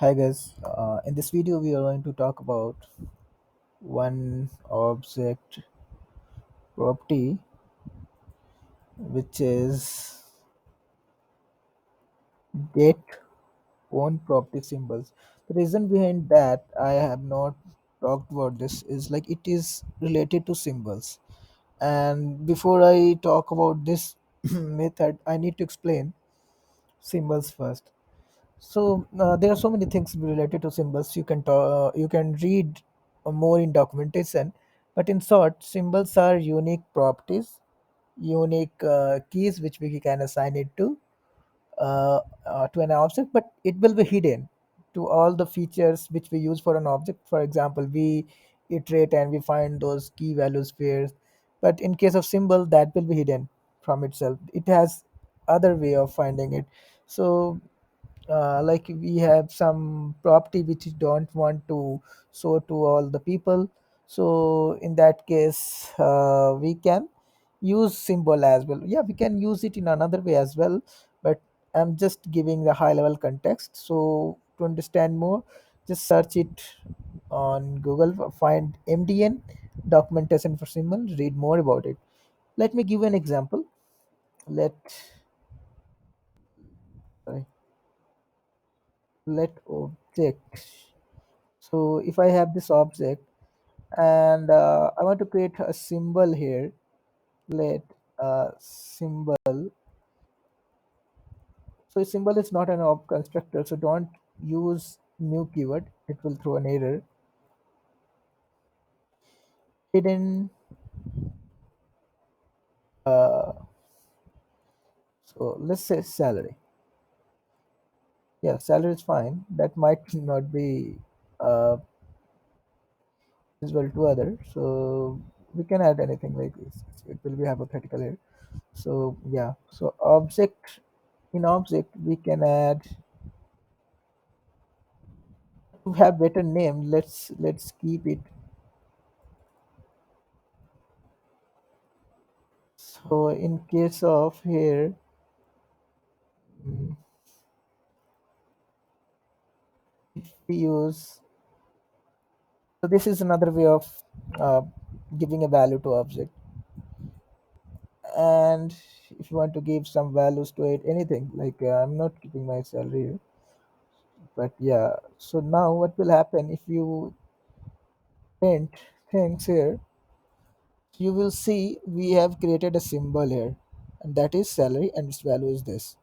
Hi guys, in this video we are going to talk about one object property which is get own property symbols. The reason behind that I have not talked about this is like it is related to symbols. And before I talk about this method, I need to explain symbols first. So there are so many things related to symbols. You can read more in documentation, but in short, symbols are unique properties, unique keys which we can assign it to an object, but it will be hidden to all the features which we use for an object. For example, we iterate and we find those key values pairs, but in case of symbol, that will be hidden from itself. It has other way of finding it. So like we have some property which we don't want to show to all the people, so in that case we can use symbol as well. Yeah, we can use it in another way as well, but I'm just giving the high level context. So to understand more, just search it on Google, find MDN documentation for symbol, read more about it. Let me give an example. let sorry, let object. So if I have this object and I want to create a symbol here, let symbol. So symbol is not an ob constructor, so don't use new keyword. It will throw an error. Hidden. Uh, so let's say salary. Yeah, salary is fine. That might not be uh, visible to other. So we can add anything like this. It will be hypothetical here. So yeah. So object, in object we can add, to have better name, let's keep it. So in case of here, mm, if we use, so this is another way of uh, giving a value to object. And if you want to give some values to it, anything like I'm not keeping my salary here, but yeah. So now what will happen if you print things here, you will see we have created a symbol here, and that is salary and its value is this.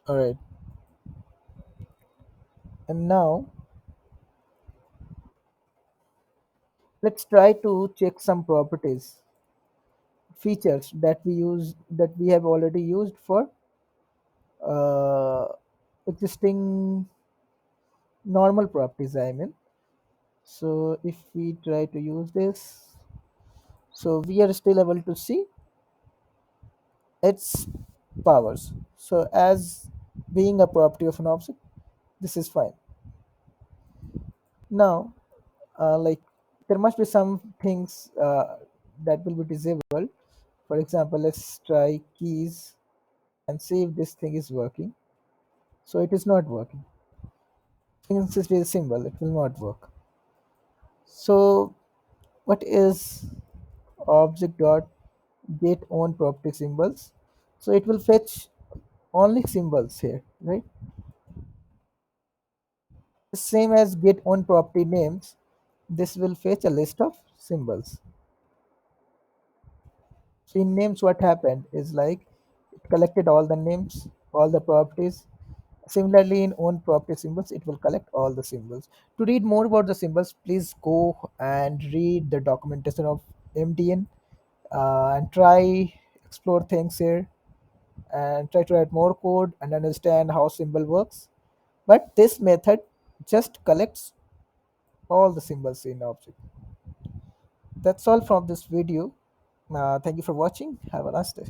All right. And now let's try to check some properties, features that we have already used for uh, existing normal properties, I mean. So if we try to use this, so we are still able to see its powers. So as being a property of an object, this is fine. Now like there must be some things that will be disabled. For example, let's try keys and see if this thing is working. So it is not working. Since it is a symbol, it will not work. So what is object dot get own property symbols? So it will fetch only symbols here, right? Same as get own property names, this will fetch a list of symbols. So in names, what happened is like it collected all the names, all the properties. Similarly, in own property symbols, it will collect all the symbols. To read more about the symbols, please go and read the documentation of MDN and try explore things here and try to write more code and understand how symbol works. But this method just collects all the symbols in object. That's all from this video. Thank you for watching. Have a nice day.